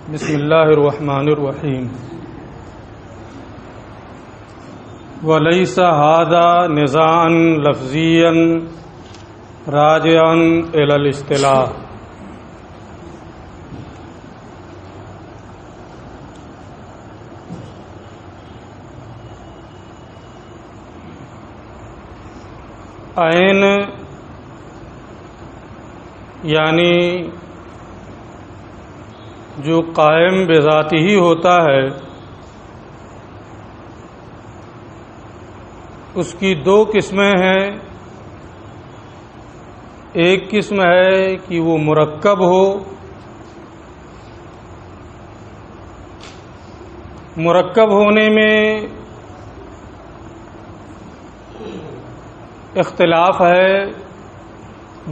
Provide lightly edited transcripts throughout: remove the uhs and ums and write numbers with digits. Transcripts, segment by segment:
بسم اللہ الرحمن الرحیم ولیس ھذا نزاعا لفظیا راجعا الی الاصطلاح۔ عین یعنی جو قائم بذاتی ہی ہوتا ہے، اس کی دو قسمیں ہیں۔ ایک قسم ہے کہ وہ مرکب ہو، مرکب ہونے میں اختلاف ہے۔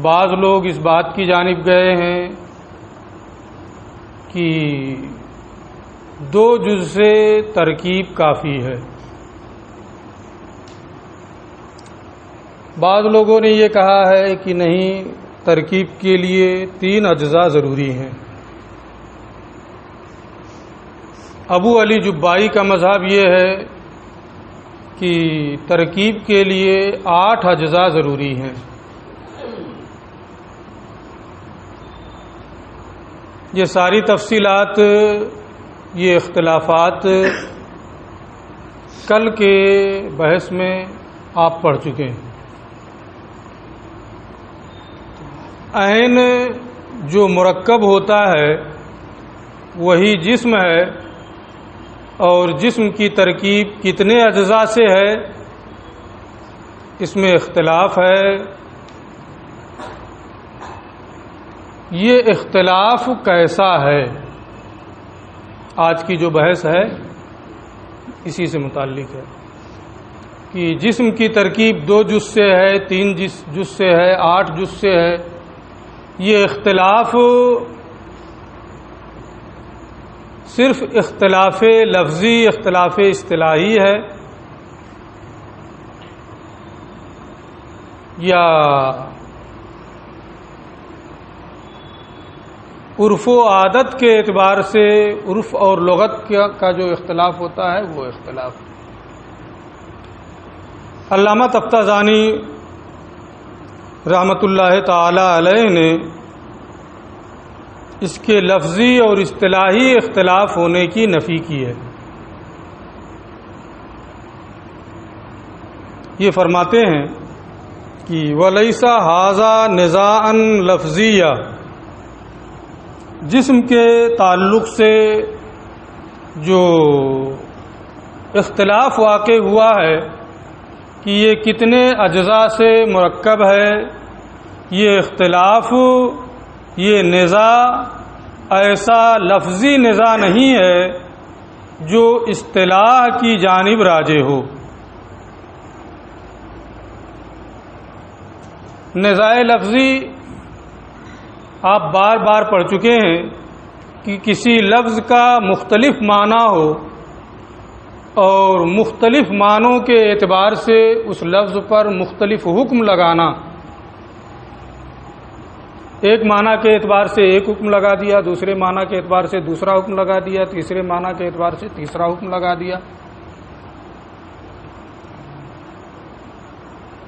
بعض لوگ اس بات کی جانب گئے ہیں کہ دو جز سے ترکیب کافی ہے، بعض لوگوں نے یہ کہا ہے کہ نہیں، ترکیب کے لیے 3 اجزاء ضروری ہیں۔ ابو علی جبائی کا مذہب یہ ہے کہ ترکیب کے لیے 8 اجزاء ضروری ہیں۔ یہ ساری تفصیلات، یہ اختلافات کل کے بحث میں آپ پڑھ چکے ہیں۔ عین جو مرکب ہوتا ہے وہی جسم ہے، اور جسم کی ترکیب کتنے اجزاء سے ہے اس میں اختلاف ہے۔ یہ اختلاف کیسا ہے؟ آج کی جو بحث ہے اسی سے متعلق ہے کہ جسم کی ترکیب 2 جز سے ہے، 3 جز سے ہے، 8 جز سے ہے۔ یہ اختلاف صرف اختلاف لفظی، اختلاف اصطلاحی ہے، یا عرف و عادت کے اعتبار سے عرف اور لغت کا جو اختلاف ہوتا ہے وہ اختلاف۔ علامہ تفتازانی رحمۃ اللہ تعالی علیہ نے اس کے لفظی اور اصطلاحی اختلاف ہونے کی نفی کی ہے۔ یہ فرماتے ہیں کہ وَلَيْسَ هَذَا نِزَاعًا لَفْظِيًّا، جسم کے تعلق سے جو اختلاف واقع ہوا ہے کہ یہ کتنے اجزاء سے مرکب ہے، یہ اختلاف، یہ نزاع ایسا لفظی نزاع نہیں ہے جو اصطلاح کی جانب راجع ہو۔ نزاع لفظی آپ بار بار پڑھ چکے ہیں کہ کسی لفظ کا مختلف معنی ہو اور مختلف معنوں کے اعتبار سے اس لفظ پر مختلف حکم لگانا۔ ایک معنی کے اعتبار سے ایک حکم لگا دیا، دوسرے معنی کے اعتبار سے دوسرا حکم لگا دیا، تیسرے معنی کے اعتبار سے تیسرا حکم لگا دیا۔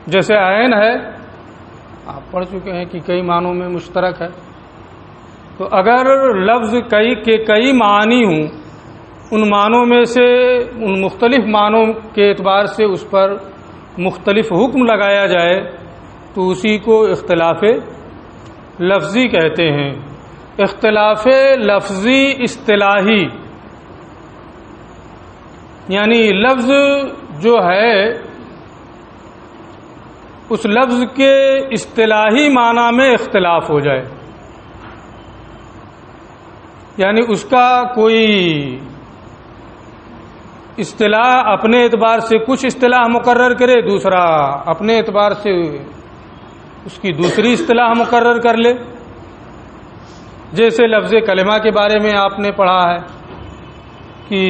جیسے عین ہے، آپ پڑھ چکے ہیں کہ کئی معنوں میں مشترک ہے، تو اگر لفظ کئی معنی ہوں، ان معنوں میں سے ان مختلف معنوں کے اعتبار سے اس پر مختلف حکم لگایا جائے تو اسی کو اختلاف لفظی کہتے ہیں۔ اختلاف لفظی اصطلاحی یعنی لفظ جو ہے اس لفظ کے اصطلاحی معنی میں اختلاف ہو جائے، یعنی اس کا کوئی اصطلاح اپنے اعتبار سے کچھ اصطلاح مقرر کرے، دوسرا اپنے اعتبار سے اس کی دوسری اصطلاح مقرر کر لے۔ جیسے لفظ کلمہ کے بارے میں آپ نے پڑھا ہے کہ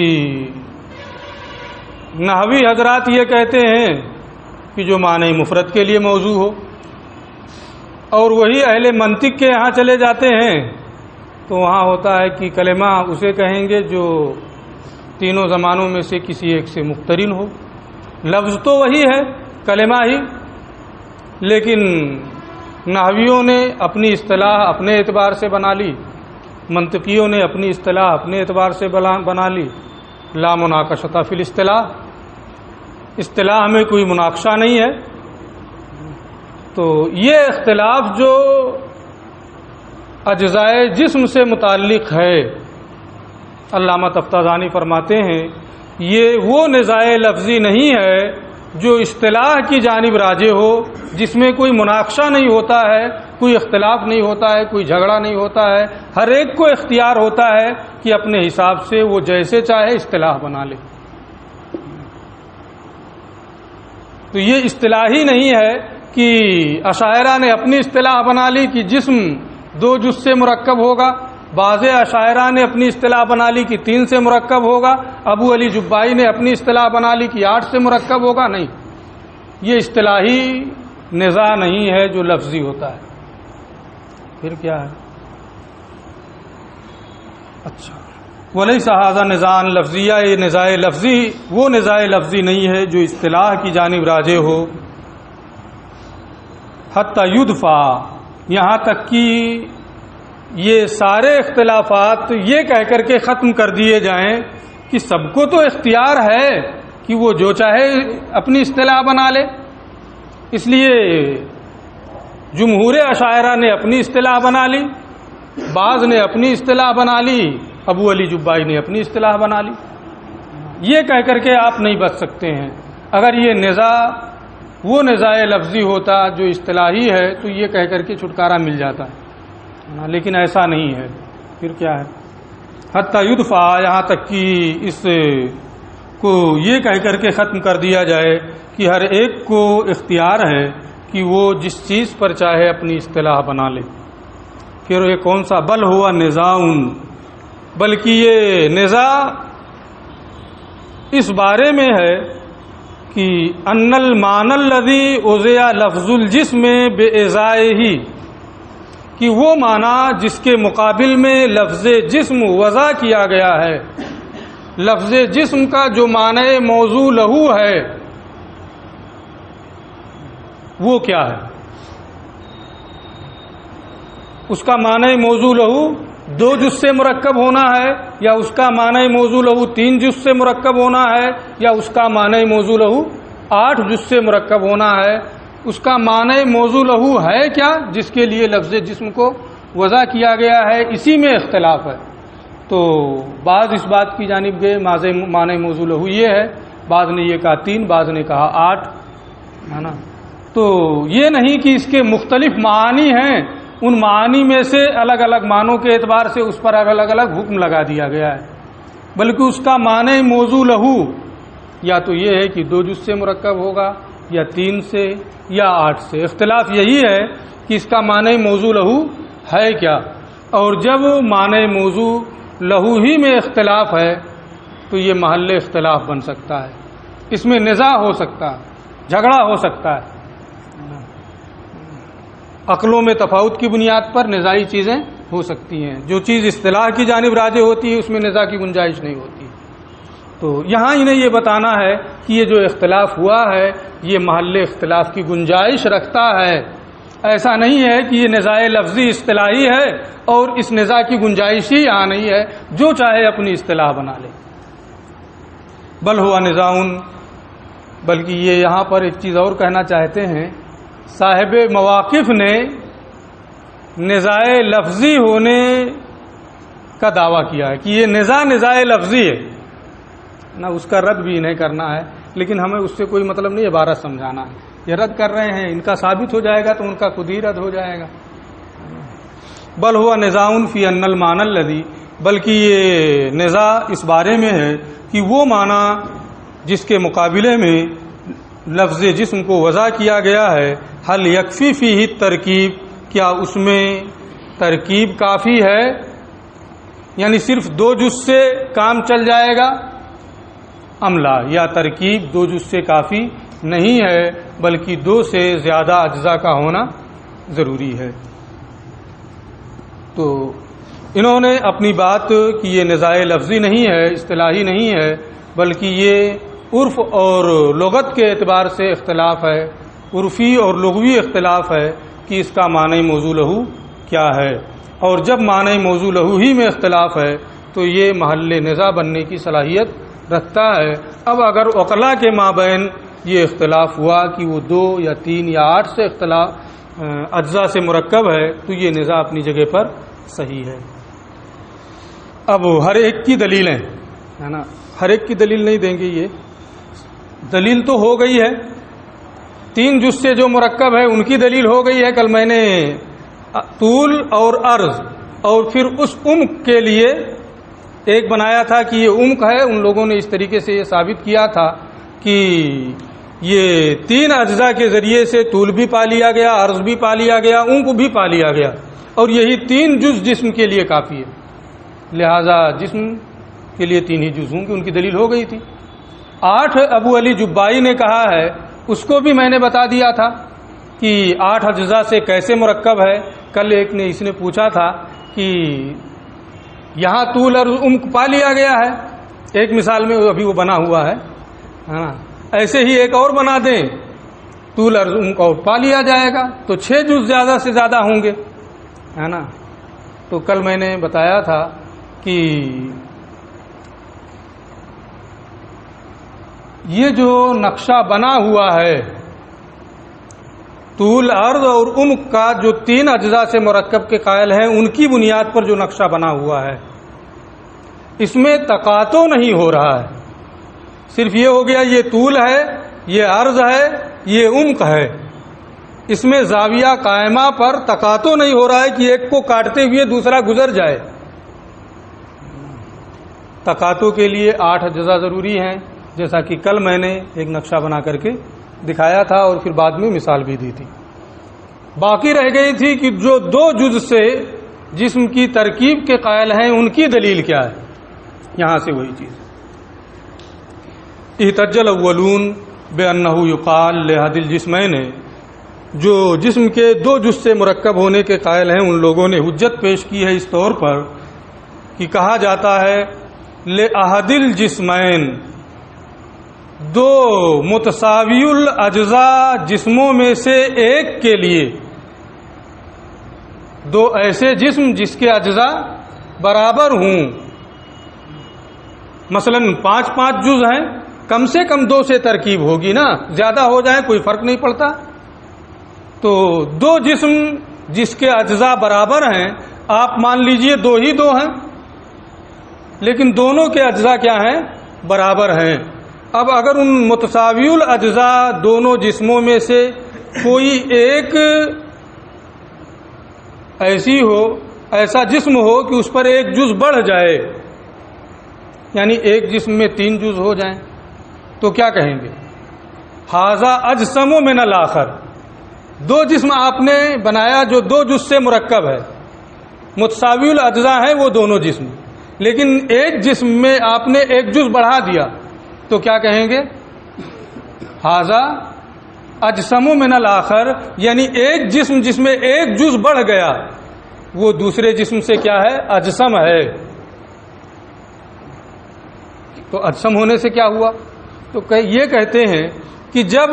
نحوی حضرات یہ کہتے ہیں کہ جو معنی مفرد کے لیے موضوع ہو، اور وہی اہل منطق کے یہاں چلے جاتے ہیں تو وہاں ہوتا ہے کہ کلمہ اسے کہیں گے جو تینوں زمانوں میں سے کسی ایک سے مقترن ہو. لفظ تو وہی ہے کلمہ ہی، لیکن نحویوں نے اپنی اصطلاح اپنے اعتبار سے بنا لی، منطقیوں نے اپنی اصطلاح اپنے اعتبار سے بنا لی. لا مناقشۃ فی الاصطلاح، اصطلاح میں کوئی مناقشہ نہیں ہے. تو یہ اختلاف جو اجزائے جسم سے متعلق ہے، علامہ تفتازانی فرماتے ہیں یہ وہ نزاع لفظی نہیں ہے جو اصطلاح کی جانب راجع ہو، جس میں کوئی مناقشہ نہیں ہوتا ہے، کوئی اختلاف نہیں ہوتا ہے، کوئی جھگڑا نہیں ہوتا ہے. ہر ایک کو اختیار ہوتا ہے کہ اپنے حساب سے وہ جیسے چاہے اصطلاح بنا لے. تو یہ اصطلاحی نہیں ہے کہ اشاعرہ نے اپنی اصطلاح بنا لی کہ جسم 2 جز سے مرکب ہوگا، بعض اشاعرہ نے اپنی اصطلاح بنا لی کہ 3 سے مرکب ہوگا، ابو علی جبائی نے اپنی اصطلاح بنا لی کہ 8 سے مرکب ہوگا. نہیں، یہ اصطلاحی نزاع نہیں ہے جو لفظی ہوتا ہے. پھر کیا ہے؟ اچھا، ولیس ھذا نزاع لفظیہ، یہ نزاع لفظی وہ نزاع لفظی نہیں ہے جو اصطلاح کی جانب راجع ہو. حتی یدفع، یہاں تک کہ یہ سارے اختلافات یہ کہہ کر کے ختم کر دیے جائیں کہ سب کو تو اختیار ہے کہ وہ جو چاہے اپنی اصطلاح بنا لے. اس لیے جمہور اشاعرہ نے اپنی اصطلاح بنا لی، بعض نے اپنی اصطلاح بنا لی، ابو علی جبائی نے اپنی اصطلاح بنا لی. یہ کہہ کر کے آپ نہیں بچ سکتے ہیں. اگر یہ نزاع وہ نزاع لفظی ہوتا جو اصطلاحی ہے تو یہ کہہ کر کے چھٹکارا مل جاتا ہے، لیکن ایسا نہیں ہے. پھر کیا ہے؟ حتی یدفع، یہاں تک کہ اس کو یہ کہہ کر کے ختم کر دیا جائے کہ ہر ایک کو اختیار ہے کہ وہ جس چیز پر چاہے اپنی اصطلاح بنا لے. پھر یہ کون سا؟ بل ہوا نزاع، بلکہ یہ نزاع اس بارے میں ہے کہ ان المعنی الذی وضع لفظ الجسم بإزائہ، کہ وہ معنی جس کے مقابل میں لفظ جسم وضع کیا گیا ہے، لفظ جسم کا جو معنی موضوع لہو ہے وہ کیا ہے؟ اس کا معنی موضوع لہو 2 جز سے مرکب ہونا ہے، یا اس کا معنی موضوع لہو 3 جز سے مرکب ہونا ہے، یا اس کا معنی موضوع لہو 8 جز سے مرکب ہونا ہے. اس کا معنی موضوع لہو ہے کیا جس کے لیے لفظ جسم کو وضع کیا گیا ہے، اسی میں اختلاف ہے. تو بعض اس بات کی جانب گئے معنی موضوع لہو یہ ہے، بعض نے یہ کہا 3، بعض نے کہا 8، ہے نا. تو یہ نہیں کہ اس کے مختلف معانی ہیں، ان معانی میں سے الگ الگ معنوں کے اعتبار سے اس پر الگ الگ حکم لگا دیا گیا ہے، بلکہ اس کا معنی موضوع لہو یا تو یہ ہے کہ 2 جز سے مرکب ہوگا، یا 3 سے، یا 8 سے. اختلاف یہی ہے کہ اس کا معنی موضوع لہو ہے کیا. اور جب معنی موضوع لہو ہی میں اختلاف ہے تو یہ محل اختلاف بن سکتا ہے، اس میں نزاع ہو سکتا ہے، جھگڑا ہو سکتا ہے. عقلوں میں تفاوت کی بنیاد پر نزاعی چیزیں ہو سکتی ہیں. جو چیز اصطلاح کی جانب راجع ہوتی ہے اس میں نزاع کی گنجائش نہیں ہوتی. تو یہاں انہیں یہ بتانا ہے کہ یہ جو اختلاف ہوا ہے یہ محل اختلاف کی گنجائش رکھتا ہے. ایسا نہیں ہے کہ یہ نزاع لفظی اصطلاحی ہے اور اس نزاع کی گنجائش ہی یہاں نہیں ہے، جو چاہے اپنی اصطلاح بنا لے. بل ہوا نزاع، بلکہ یہ یہاں پر ایک چیز اور کہنا چاہتے ہیں. صاحب مواقف نے نزاع لفظی ہونے کا دعویٰ کیا ہے کہ یہ نزاع لفظی ہے نا. اس کا رد بھی نہیں کرنا ہے، لیکن ہمیں اس سے کوئی مطلب نہیں، عبارت سمجھانا ہے. یہ رد کر رہے ہیں، ان کا ثابت ہو جائے گا تو ان کا خود ہی رد ہو جائے گا. بل ہوا نزاع فی ان المعنی الذی، بلکہ یہ نزاع اس بارے میں ہے کہ وہ معنی جس کے مقابلے میں لفظ جسم کو وضع کیا گیا ہے، حل یکفی فیہ ترکیب، کیا اس میں ترکیب کافی ہے، یعنی صرف 2 جز سے کام چل جائے گا، املا، یا ترکیب 2 جز سے کافی نہیں ہے بلکہ 2 سے زیادہ اجزاء کا ہونا ضروری ہے. تو انہوں نے اپنی بات کی یہ نزاع لفظی نہیں ہے، اصطلاحی نہیں ہے، بلکہ یہ عرف اور لغت کے اعتبار سے اختلاف ہے، عرفی اور لغوی اختلاف ہے کہ اس کا معنی موضوع لہو کیا ہے۔ اور جب معنی موضوع لہو ہی میں اختلاف ہے تو یہ محل نزاع بننے کی صلاحیت رکھتا ہے۔ اب اگر عقلاء کے مابین یہ اختلاف ہوا کہ وہ 2 یا 3 یا 8 سے اجزاء سے مرکب ہے تو یہ نزاع اپنی جگہ پر صحیح ہے۔ اب ہر ایک کی دلیلیں ہے نا، ہر ایک کی دلیل نہیں دیں گے، یہ دلیل تو ہو گئی ہے، 3 جز سے جو مرکب ہے ان کی دلیل ہو گئی ہے۔ کل میں نے طول اور عرض اور پھر اس عمق کے لیے ایک بنایا تھا کہ یہ عمق ہے، ان لوگوں نے اس طریقے سے یہ ثابت کیا تھا کہ یہ 3 اجزاء کے ذریعے سے طول بھی پا لیا گیا، عرض بھی پا لیا گیا، عمق بھی پا لیا گیا، اور یہی 3 جز جسم کے لیے کافی ہے، لہذا جسم کے لیے 3 ہی جز ہوں گے، ان کی دلیل ہو گئی تھی۔ 8 ابو علی جبائی نے کہا ہے، اس کو بھی میں نے بتا دیا تھا کہ 8 اجزاء سے کیسے مرکب ہے۔ کل اس نے پوچھا تھا کہ یہاں طول اور عمق پا لیا گیا ہے، ایک مثال میں ابھی وہ بنا ہوا ہے نا، ایسے ہی ایک اور بنا دیں، طول اور عمق اور پا لیا جائے گا تو 6 جز زیادہ سے زیادہ ہوں گے، ہے نا۔ تو کل میں نے بتایا تھا کہ یہ جو نقشہ بنا ہوا ہے طول، عرض اور عمق کا، جو 3 اجزاء سے مرکب کے قائل ہیں ان کی بنیاد پر جو نقشہ بنا ہوا ہے، اس میں تقاطع نہیں ہو رہا ہے، صرف یہ ہو گیا یہ طول ہے، یہ عرض ہے، یہ عمق ہے، اس میں زاویہ قائمہ پر تقاطع نہیں ہو رہا ہے کہ ایک کو کاٹتے ہوئے دوسرا گزر جائے۔ تقاطع کے لیے 8 اجزاء ضروری ہیں، جیسا کہ کل میں نے ایک نقشہ بنا کر کے دکھایا تھا اور پھر بعد میں مثال بھی دی تھی۔ باقی رہ گئی تھی کہ جو 2 جز سے جسم کی ترکیب کے قائل ہیں ان کی دلیل کیا ہے، یہاں سے وہی چیز۔ احتج الاولون بانہ یقال لأحد الجسمین، جو جسم کے 2 جز سے مرکب ہونے کے قائل ہیں ان لوگوں نے حجت پیش کی ہے اس طور پر کہ کہا جاتا ہے لأحد الجسمین، 2 متساوی الاجزاء جسموں میں سے ایک کے لیے، 2 ایسے جسم جس کے اجزاء برابر ہوں، مثلا 5 جز ہیں، کم سے کم 2 سے ترکیب ہوگی نا، زیادہ ہو جائے کوئی فرق نہیں پڑتا، تو 2 جسم جس کے اجزاء برابر ہیں، آپ مان لیجئے 2 ہی 2 ہیں، لیکن دونوں کے اجزاء کیا ہیں، برابر ہیں۔ اب اگر ان متساوی الاجزاء دونوں جسموں میں سے کوئی ایک ایسا جسم ہو کہ اس پر ایک جز بڑھ جائے، یعنی ایک جسم میں 3 جز ہو جائیں، تو کیا کہیں گے، ھذا اجسم من الاخر، 2 جسم آپ نے بنایا جو 2 جز سے مرکب ہے، متساوی الاجزاء ہیں وہ دونوں جسم، لیکن ایک جسم میں آپ نے ایک جز بڑھا دیا، تو کیا کہیں گے، ھذا اجسم من الاخر، یعنی ایک جسم جس میں ایک جز بڑھ گیا وہ دوسرے جسم سے کیا ہے، اجسم ہے۔ تو اجسم ہونے سے کیا ہوا، تو یہ کہتے ہیں کہ جب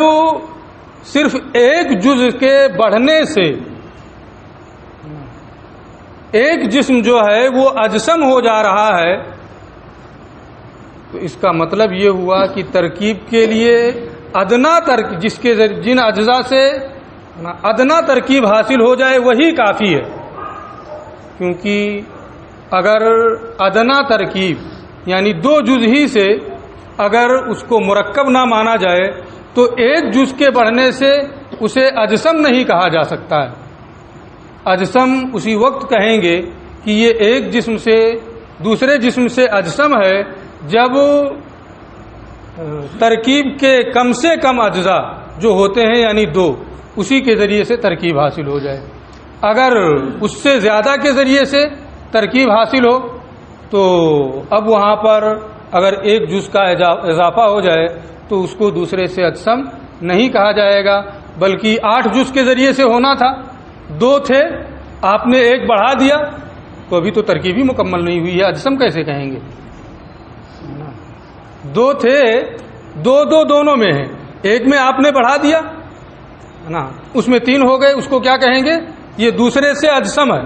صرف ایک جز کے بڑھنے سے ایک جسم جو ہے وہ اجسم ہو جا رہا ہے، تو اس کا مطلب یہ ہوا کہ ترکیب کے لیے ادنا جس کے جن اجزاء سے ادنا ترکیب حاصل ہو جائے وہی کافی ہے، کیونکہ اگر ادنا ترکیب یعنی 2 جز ہی سے اگر اس کو مرکب نہ مانا جائے تو ایک جز کے بڑھنے سے اسے اجسم نہیں کہا جا سکتا ہے۔ اجسم اسی وقت کہیں گے کہ یہ ایک جسم سے دوسرے جسم سے اجسم ہے جب ترکیب کے کم سے کم اجزاء جو ہوتے ہیں یعنی 2 اسی کے ذریعے سے ترکیب حاصل ہو جائے۔ اگر اس سے زیادہ کے ذریعے سے ترکیب حاصل ہو تو اب وہاں پر اگر ایک جز کا اضافہ ہو جائے تو اس کو دوسرے سے اجسم نہیں کہا جائے گا، بلکہ 8 جز کے ذریعے سے ہونا تھا، 2 تھے، آپ نے ایک بڑھا دیا تو ابھی تو ترکیب ہی مکمل نہیں ہوئی ہے، اجسم کیسے کہیں گے؟ دو تھے، دونوں میں ہیں، ایک میں آپ نے بڑھا دیا ہے نا، اس میں 3 ہو گئے، اس کو کیا کہیں گے؟ یہ دوسرے سے اجسم ہے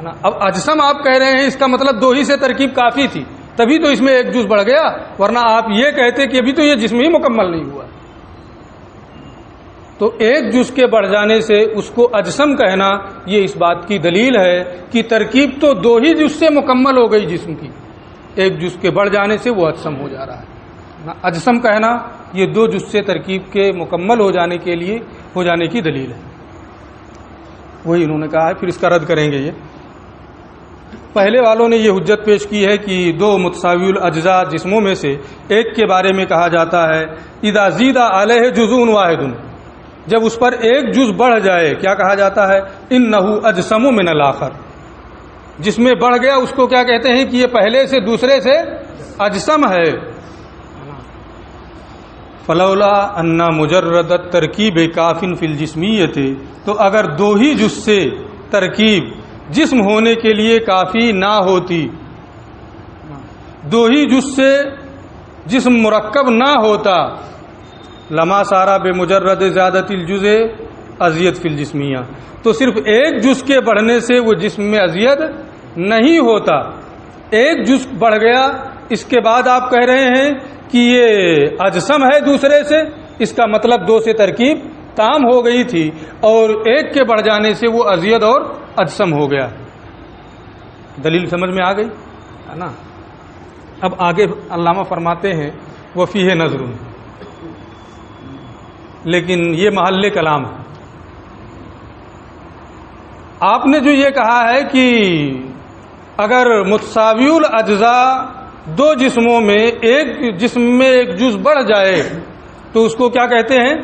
نا۔ اب اجسم آپ کہہ رہے ہیں، اس کا مطلب 2 ہی سے ترکیب کافی تھی، تبھی تو اس میں 1 جز بڑھ گیا، ورنہ آپ یہ کہتے کہ ابھی تو یہ جسم ہی مکمل نہیں ہوا۔ تو 1 جز کے بڑھ جانے سے اس کو اجسم کہنا، یہ اس بات کی دلیل ہے کہ ترکیب تو 2 ہی جز سے مکمل ہو گئی جسم کی، 1 جز کے بڑھ جانے سے وہ اجسم ہو جا رہا ہے۔ اجسم کہنا یہ 2 جز سے ترکیب کے مکمل ہو جانے کی دلیل ہے، وہی انہوں نے کہا ہے۔ پھر اس کا رد کریں گے۔ یہ پہلے والوں نے یہ حجت پیش کی ہے کہ 2 متساوی الاجزاء جسموں میں سے ایک کے بارے میں کہا جاتا ہے اذا زید علیہ جزء واحد، جب اس پر 1 جز بڑھ جائے کیا کہا جاتا ہے؟ انہ اجسم من الاخر، جس میں بڑھ گیا اس کو کیا کہتے ہیں کہ یہ پہلے سے دوسرے سے اجسم ہے۔ فلولا ان مجرد الترکیب کاف فی الجسمیت، تو اگر 2 ہی جز سے ترکیب جسم ہونے کے لیے کافی نہ ہوتی، 2 ہی جز سے جسم مرکب نہ ہوتا، لما سارا بے مجرد زیادت الجزء اذیت فی الجسمیہ، تو صرف 1 جز کے بڑھنے سے وہ جسم میں اذیت نہیں ہوتا۔ 1 جز بڑھ گیا، اس کے بعد آپ کہہ رہے ہیں کہ یہ اجسم ہے دوسرے سے، اس کا مطلب 2 سے ترکیب تام ہو گئی تھی، اور 1 کے بڑھ جانے سے وہ اذیت اور اجسم ہو گیا۔ دلیل سمجھ میں آ گئی ہے نا؟ اب آگے علامہ فرماتے ہیں وفیہ نظر، لیکن یہ محل کلام ہے۔ آپ نے جو یہ کہا ہے کہ اگر متساوی الاجزاء 2 جسموں میں ایک جسم میں 1 جز بڑھ جائے تو اس کو کیا کہتے ہیں؟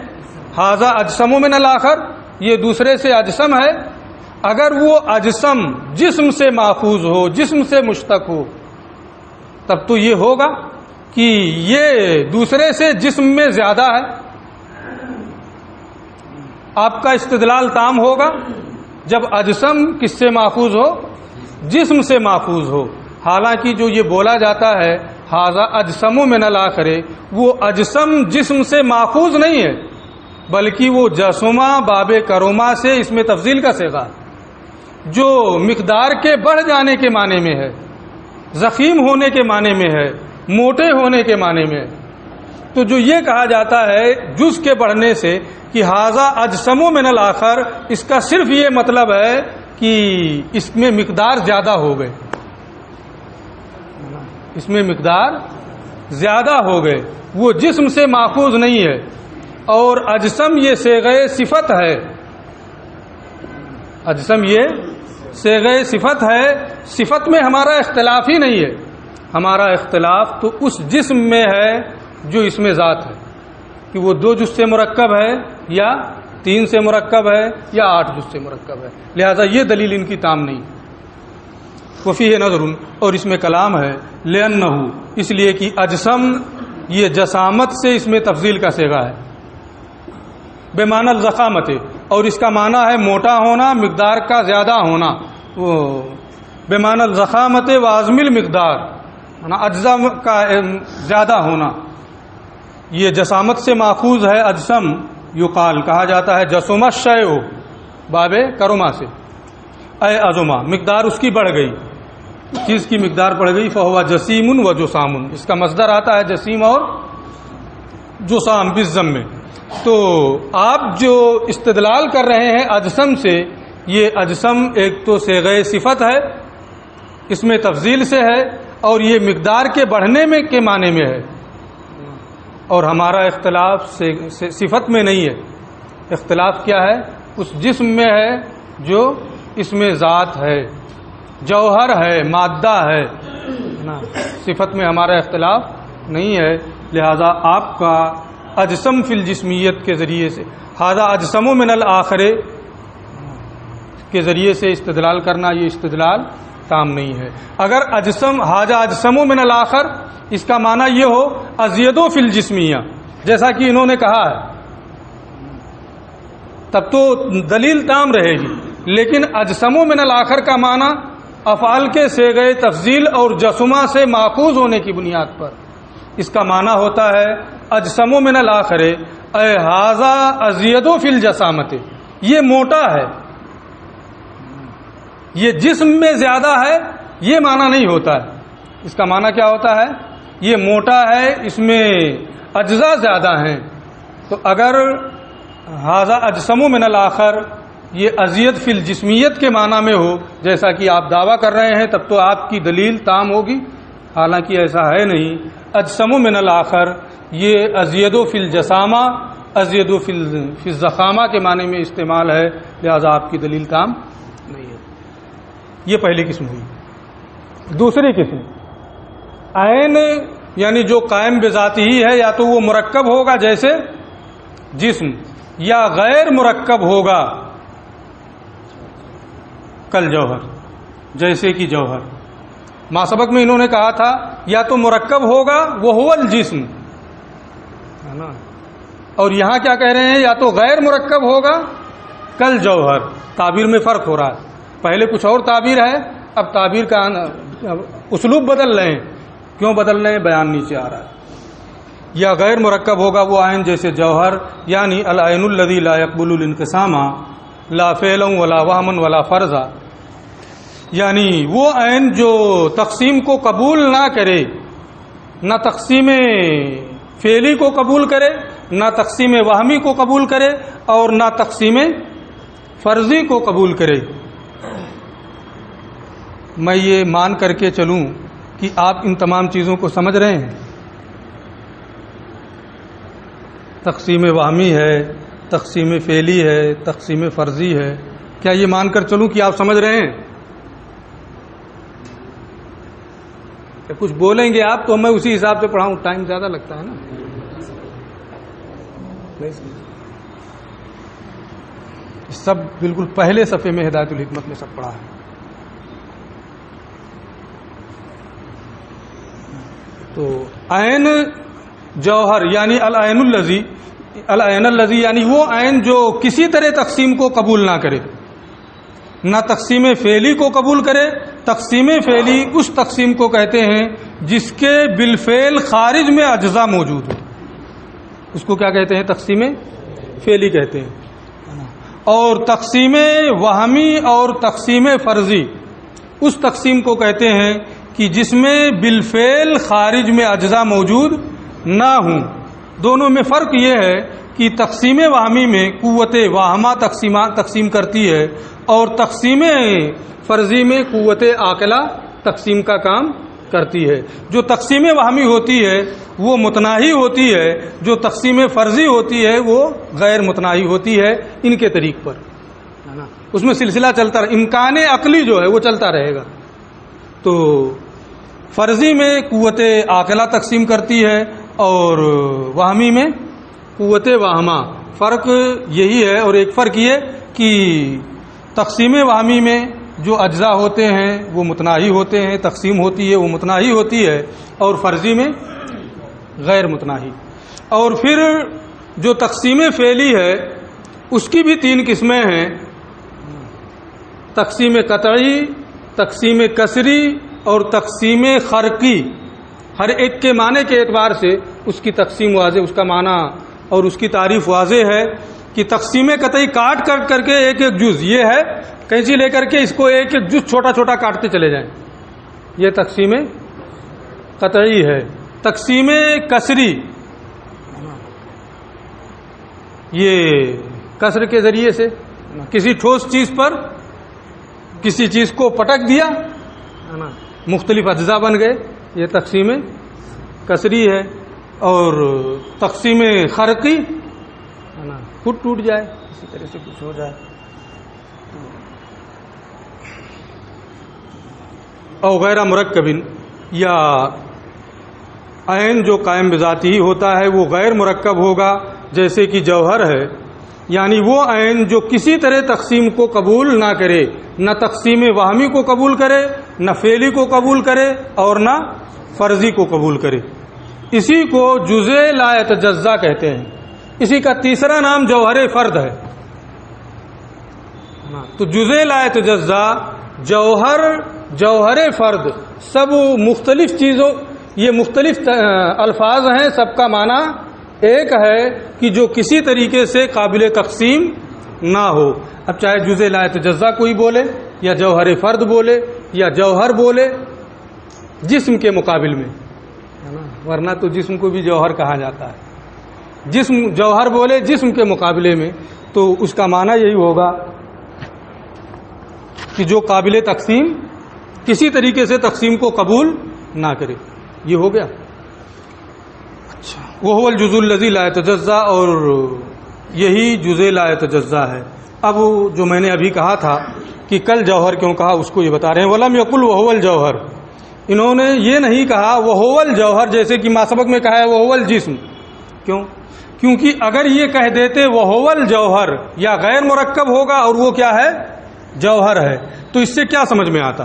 ھذا اجسم من الاخر، یہ دوسرے سے اجسم ہے۔ اگر وہ اجسم جسم سے ماخوذ ہو، جسم سے مشتق ہو، تب تو یہ ہوگا کہ یہ دوسرے سے جسم میں زیادہ ہے، آپ کا استدلال تام ہوگا جب اجسم کس سے ماخوذ ہو؟ جسم سے ماخوذ ہو۔ حالانکہ جو یہ بولا جاتا ہے ھذا اجسم من الاخر، وہ اجسم جسم سے ماخوذ نہیں ہے، بلکہ وہ جسمہ باب کروما سے اس میں تفضیل کا صیغہ جو مقدار کے بڑھ جانے کے معنی میں ہے، ضخیم ہونے کے معنی میں ہے، موٹے ہونے کے معنی میں ہے۔ تو جو یہ کہا جاتا ہے جز کے بڑھنے سے کہ ھذا اجسم من الاخر، اس کا صرف یہ مطلب ہے کہ اس میں مقدار زیادہ ہو گئے، اس میں مقدار زیادہ ہو گئے، وہ جسم سے ماخوذ نہیں ہے۔ اور اجسم یہ صیغہ صفت ہے، اجسم یہ صیغہ صفت ہے، صفت میں ہمارا اختلاف ہی نہیں ہے، ہمارا اختلاف تو اس جسم میں ہے جو اس میں ذات ہے، کہ وہ 2 جز سے مرکب ہے یا 3 سے مرکب ہے یا 8 جز سے مرکب ہے، لہذا یہ دلیل ان کی تام نہیں۔ وفیہ نظر، اور اس میں کلام ہے، لأنہ، اس لیے کہ اجسم یہ جسامت سے اس میں تفضیل کا صیغہ ہے، بے معنی الضخامت، اور اس کا معنی ہے موٹا ہونا، مقدار کا زیادہ ہونا، وہ بے معنی الضخامت و عظم المقدار، اجزا کا زیادہ ہونا، یہ جسامت سے ماخوذ ہے۔ اجسم یقال، کہا جاتا ہے جسم الشیء، باب کرما سے، اے عظما، مقدار اس کی بڑھ گئی، چیز کی مقدار بڑھ گئی، فہو جسیم و جسام، اس کا مصدر آتا ہے جسیم اور جسام بالضم میں۔ تو آپ جو استدلال کر رہے ہیں اجسم سے، یہ اجسم ایک تو صیغہ صفت ہے، اس میں تفضیل سے ہے، اور یہ مقدار کے بڑھنے میں کے معنی میں ہے، اور ہمارا اختلاف صفت میں نہیں ہے، اختلاف کیا ہے؟ اس جسم میں ہے جو اس میں ذات ہے، جوہر ہے، مادہ ہے نا، صفت میں ہمارا اختلاف نہیں ہے۔ لہذا آپ کا اجسم فی الجسمیت کے ذریعے سے، ھذا اجسم من الاخر کے ذریعے سے استدلال کرنا، یہ استدلال تام نہیں ہے۔ اگر اجسم ھذا اجسم من الاخر، اس کا معنی یہ ہو ازید فی الجسمیہ، جیسا کہ انہوں نے کہا ہے، تب تو دلیل تام رہے گی۔ لیکن اجسم من الاخر کا معنی افعال کے صیغہ تفضیل اور جسمہ سے ماخوذ ہونے کی بنیاد پر اس کا معنی ہوتا ہے اجسم من الآخر اے ھذا ازید فی الجسامت، یہ موٹا ہے، یہ جسم میں زیادہ ہے، یہ معنی نہیں ہوتا ہے۔ اس کا معنی کیا ہوتا ہے؟ یہ موٹا ہے، اس میں اجزاء زیادہ ہیں۔ تو اگر ھذا اجسم من الآخر یہ ازید فی الجسمیت کے معنی میں ہو جیسا کہ آپ دعویٰ کر رہے ہیں، تب تو آپ کی دلیل تام ہوگی، حالانکہ ایسا ہے نہیں۔ اجسم من الآخر یہ ازید فی الجسامہ، ازید فی الزخامہ کے معنی میں استعمال ہے، لہذا آپ کی دلیل تام نہیں ہے۔ یہ پہلی قسم ہوئی۔ دوسری قسم عین یعنی جو قائم بذاتی ہی ہے، یا تو وہ مرکب ہوگا جیسے جسم، یا غیر مرکب ہوگا کل جوہر، جیسے کہ جوہر۔ ما سبق میں انہوں نے کہا تھا یا تو مرکب ہوگا وہ هو الجسم، ہے نا، اور یہاں کیا کہہ رہے ہیں؟ یا تو غیر مرکب ہوگا کل جوہر۔ تعبیر میں فرق ہو رہا ہے، پہلے کچھ اور تعبیر ہے، اب تعبیر کا اسلوب بدل رہے ہیں۔ کیوں بدل رہے ہیں؟ بیان نیچے آ رہا ہے۔ یا غیر مرکب ہوگا وہ عین جیسے جوہر، یعنی العین الذی لا یقبل الانقسام لا فعلا ولا وہما ولا فرضا، یعنی وہ عین جو تقسیم کو قبول نہ کرے، نہ تقسیم فعلی کو قبول کرے، نہ تقسیم وہمی کو قبول کرے، اور نہ تقسیم فرضی کو قبول کرے۔ میں یہ مان کر کے چلوں کہ آپ ان تمام چیزوں کو سمجھ رہے ہیں، تقسیم وہمی ہے، تقسیم فعلی ہے، تقسیم فرضی ہے، کیا یہ مان کر چلوں کہ آپ سمجھ رہے ہیں؟ کچھ بولیں گے آپ تو میں اسی حساب سے پڑھاؤں، ٹائم زیادہ لگتا ہے نا۔ سب بالکل پہلے صفحے میں ہدایت الحکمت میں سب پڑھا ہے۔ تو عین جوہر یعنی العین الذی یعنی وہ عین جو کسی طرح تقسیم کو قبول نہ کرے، نہ تقسیم فعلی کو قبول کرے۔ تقسیم فعلی اس تقسیم کو کہتے ہیں جس کے بالفعل خارج میں اجزاء موجود ہو، اس کو کیا کہتے ہیں؟ تقسیم فعلی کہتے ہیں۔ اور تقسیم وہمی اور تقسیم فرضی اس تقسیم کو کہتے ہیں کہ جس میں بالفعل خارج میں اجزاء موجود نہ ہوں۔ دونوں میں فرق یہ ہے کہ تقسیم وہمی میں قوت واہمہ تقسیم کرتی ہے، اور تقسیم فرضی میں قوت عاقلہ تقسیم کا کام کرتی ہے۔ جو تقسیم وہمی ہوتی ہے وہ متناہی ہوتی ہے، جو تقسیم فرضی ہوتی ہے وہ غیر متناہی ہوتی ہے، ان کے طریق پر، ہے نا۔ اس میں سلسلہ چلتا رہے، امکان عقلی جو ہے وہ چلتا رہے گا۔ تو فرضی میں قوت عاقلہ تقسیم کرتی ہے، اور وہمی میں قوت واہمہ۔ فرق یہی ہے، اور ایک فرق یہ کہ تقسیم وہمی میں جو اجزاء ہوتے ہیں وہ متناہی ہوتے ہیں، تقسیم ہوتی ہے وہ متناہی ہوتی ہے، اور فرضی میں غیر متناہی۔ اور پھر جو تقسیم فعلی ہے اس کی بھی 3 قسمیں ہیں، تقسیم قطعی، تقسیم کسری اور تقسیم خرقی۔ ہر ایک کے معنی کے اعتبار سے اس کی تقسیم واضح، اس کا معنی اور اس کی تعریف واضح ہے کہ تقسیم قطعی کاٹ کر کے ایک ایک جز، یہ ہے کینچی لے کر کے اس کو ایک ایک جز چھوٹا چھوٹا کاٹتے چلے جائیں، یہ تقسیم قطعی ہے۔ تقسیم کسری یہ کسر کے ذریعے سے کسی ٹھوس چیز پر کسی چیز کو پٹک دیا، مختلف اجزاء بن گئے، یہ تقسیم کسری ہے۔ اور تقسیم خرقی خود ٹوٹ جائے، اسی طرح سے کچھ ہو جائے۔ او غیر مرکب، یا عین جو قائم بذاتی ہی ہوتا ہے وہ غیر مرکب ہوگا جیسے کہ جوہر ہے، یعنی وہ عین جو کسی طرح تقسیم کو قبول نہ کرے، نہ تقسیم وہمی کو قبول کرے، نہ فعلی کو قبول کرے، اور نہ فرضی کو قبول کرے۔ اسی کو جزء لا یتجزا کہتے ہیں۔ اسی کا تیسرا نام جوہر فرد ہے۔ تو جزء لا یتجزا جوہر جوہر فرد، سب مختلف چیزوں، یہ مختلف الفاظ ہیں، سب کا معنی ایک ہے کہ جو کسی طریقے سے قابل تقسیم نہ ہو. اب چاہے جزء لا یتجزا کوئی بولے یا جوہر فرد بولے یا جوہر بولے جسم کے مقابل میں، ورنہ تو جسم کو بھی جوہر کہا جاتا ہے. جسم جوہر بولے جسم کے مقابلے میں تو اس کا معنی یہی ہوگا کہ جو قابل تقسیم کسی طریقے سے تقسیم کو قبول نہ کرے. یہ ہو گیا. اچھا، وہ الجزء الذی لا یتجزا، اور یہی جزء لا یتجزا ہے. اب جو میں نے ابھی کہا تھا کہ کل جوہر کیوں کہا اس کو یہ بتا رہے ہیں. ولم یقل وہو الجوہر، انہوں نے یہ نہیں کہا وہو الجوہر جیسے کہ ما سبق میں کہا ہے وہو الجسم. کیوں؟ کیونکہ اگر یہ کہہ دیتے وہو الجوہر یا غیر مرکب ہوگا اور وہ کیا ہے؟ جوہر ہے، تو اس سے کیا سمجھ میں آتا؟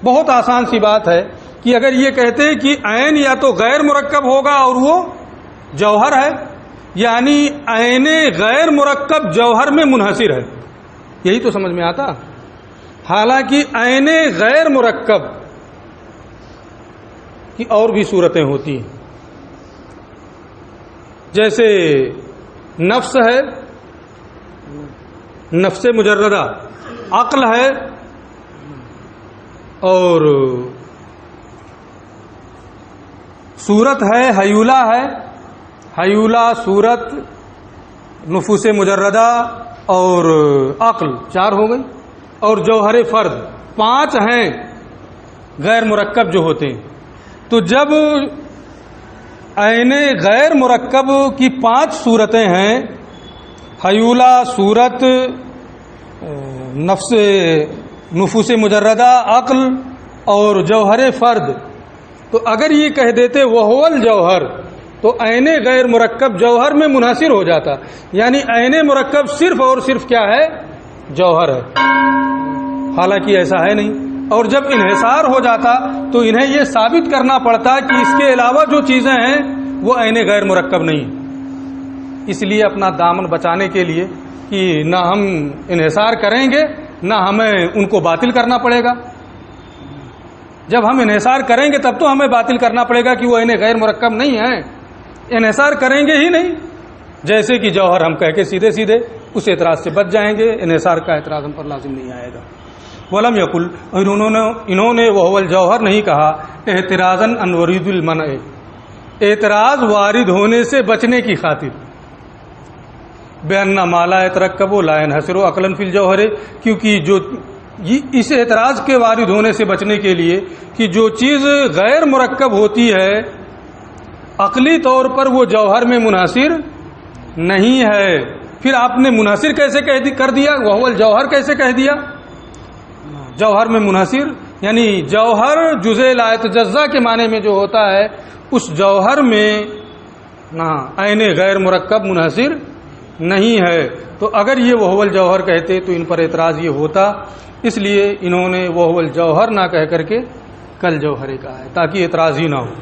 بہت آسان سی بات ہے کہ اگر یہ کہتے کہ عین یا تو غیر مرکب ہوگا اور وہ جوہر ہے، یعنی عین غیر مرکب جوہر میں منحصر ہے، یہی تو سمجھ میں آتا. حالانکہ عین غیر مرکب کی اور بھی صورتیں ہوتی ہیں، جیسے نفس ہے، نفس مجردہ، عقل ہے، اور صورت ہے، حیولہ ہے. حیولہ، صورت، نفوس مجردہ اور عقل، 4 ہو گئی. اور جوہر فرد 5 ہیں غیر مرکب جو ہوتے ہیں. تو جب عین غیر مرکب کی 5 صورتیں ہیں، حیولہ، صورت، نفوس مجردہ، عقل اور جوہر فرد، تو اگر یہ کہہ دیتے وہو الجوہر تو عین غیر مرکب جوہر میں منحصر ہو جاتا. یعنی عین مرکب صرف اور صرف کیا ہے؟ جوہر ہے. حالانکہ ایسا ہے نہیں. اور جب انحصار ہو جاتا تو انہیں یہ ثابت کرنا پڑتا کہ اس کے علاوہ جو چیزیں ہیں وہ عین غیر مرکب نہیں. اس لیے اپنا دامن بچانے کے لیے کہ نہ ہم انحصار کریں گے نہ ہمیں ان کو باطل کرنا پڑے گا. جب ہم انحصار کریں گے تب تو ہمیں باطل کرنا پڑے گا کہ وہ عین غیر مرکب نہیں ہے. انحصار کریں گے ہی نہیں، جیسے کہ جوہر ہم کہہ کے سیدھے سیدھے اس اعتراض سے بچ جائیں گے. انحصار کا اعتراض ہم پر لازم نہیں آئے گا. ولم یقل، انہوں نے وہو الجوہر نہیں کہا احترازا عن ورود المنع، اعتراض وارد ہونے سے بچنے کی خاطر. بأن ما لا يترکب لا ينحصر عقلا فی الجوہر، کیونکہ جو اس اعتراض کے وارد ہونے سے بچنے کے لیے کہ جو چیز غیر مرکب ہوتی ہے عقلی طور پر وہ جوہر میں منحصر نہیں ہے. پھر آپ نے منحصر کیسے کر دیا؟ وہو الجوہر کیسے کہہ دیا؟ جوہر میں منحصر یعنی جوہر جزء لا یتجزا کے معنی میں جو ہوتا ہے اس جوہر میں نہ عین غیر مرکب منحصر نہیں ہے. تو اگر یہ وہو الجوہر کہتے تو ان پر اعتراض یہ ہوتا. اس لیے انہوں نے وہو الجوہر نہ کہہ کر کے کل جوہر کہا ہے تاکہ اعتراض ہی نہ ہو.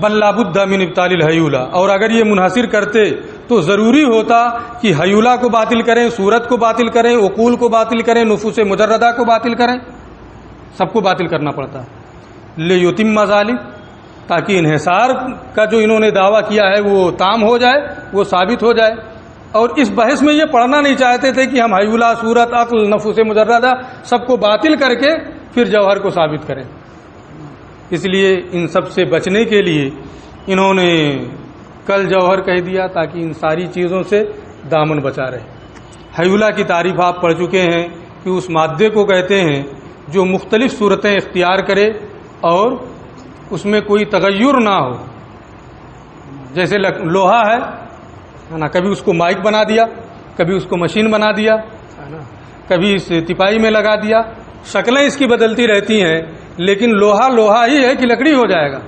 بل لا بد من ابطال الحیولہ، اور اگر یہ منحصر کرتے تو ضروری ہوتا کہ حیولہ کو باطل کریں، صورت کو باطل کریں، عقول کو باطل کریں، نفوس مجردہ کو باطل کریں، سب کو باطل کرنا پڑتا. لیتم ذالک، تاکہ انحصار کا جو انہوں نے دعویٰ کیا ہے وہ تام ہو جائے، وہ ثابت ہو جائے. اور اس بحث میں یہ پڑھنا نہیں چاہتے تھے کہ ہم حیولہ، صورت، عقل، نفوس مجردہ سب کو باطل کر کے پھر جوہر کو ثابت کریں. اس لیے ان سب سے بچنے کے لیے انہوں نے کل جوہر کہہ دیا تاکہ ان ساری چیزوں سے دامن بچا رہے. حیولہ کی تعریف آپ پڑھ چکے ہیں کہ اس مادے کو کہتے ہیں جو مختلف صورتیں اختیار کرے اور اس میں کوئی تغیر نہ ہو. جیسے لوہا ہے نا، کبھی اس کو مائک بنا دیا، کبھی اس کو مشین بنا دیا، کبھی اس تپائی میں لگا دیا. شکلیں اس کی بدلتی رہتی ہیں لیکن لوہا لوہا ہی ہے کہ لکڑی ہو جائے گا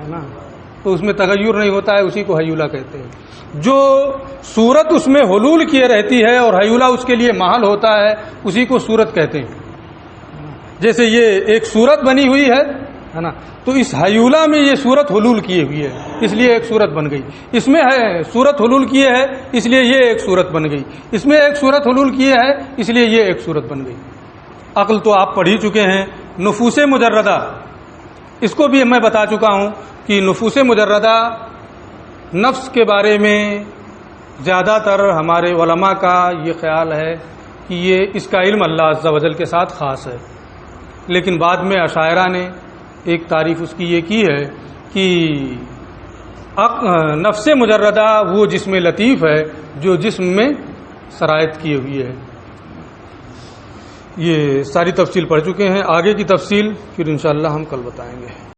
نا، تو اس میں تغیر نہیں ہوتا ہے. اسی کو حیولہ کہتے ہیں. جو صورت اس میں حلول کیے رہتی ہے اور حیولہ اس کے لیے محل ہوتا ہے اسی کو صورت کہتے ہیں. جیسے یہ ایک صورت بنی ہوئی ہے ہے نا. تو اس حیولہ میں یہ صورت حلول کیے ہوئی ہے، اس لیے ایک صورت بن گئی. اس میں ہے صورت حلول کیے ہے، اس لیے یہ ایک صورت بن گئی. اس میں ایک صورت حلول کیے ہے، اس لیے یہ ایک صورت بن گئی. عقل تو آپ پڑھ ہی چکے ہیں. نفوس مجردہ، اس کو بھی میں بتا چکا ہوں کہ نفوس مجردہ نفس کے بارے میں زیادہ تر ہمارے علماء کا یہ خیال ہے کہ یہ اس کا علم اللہ عز و جل کے ساتھ خاص ہے. لیکن بعد میں اشاعرہ نے ایک تعریف اس کی یہ کی ہے کہ نفس مجردہ وہ جسم لطیف ہے جو جسم میں سرایت کیے ہوئی ہے. یہ ساری تفصیل پڑھ چکے ہیں. آگے کی تفصیل پھر انشاءاللہ ہم کل بتائیں گے.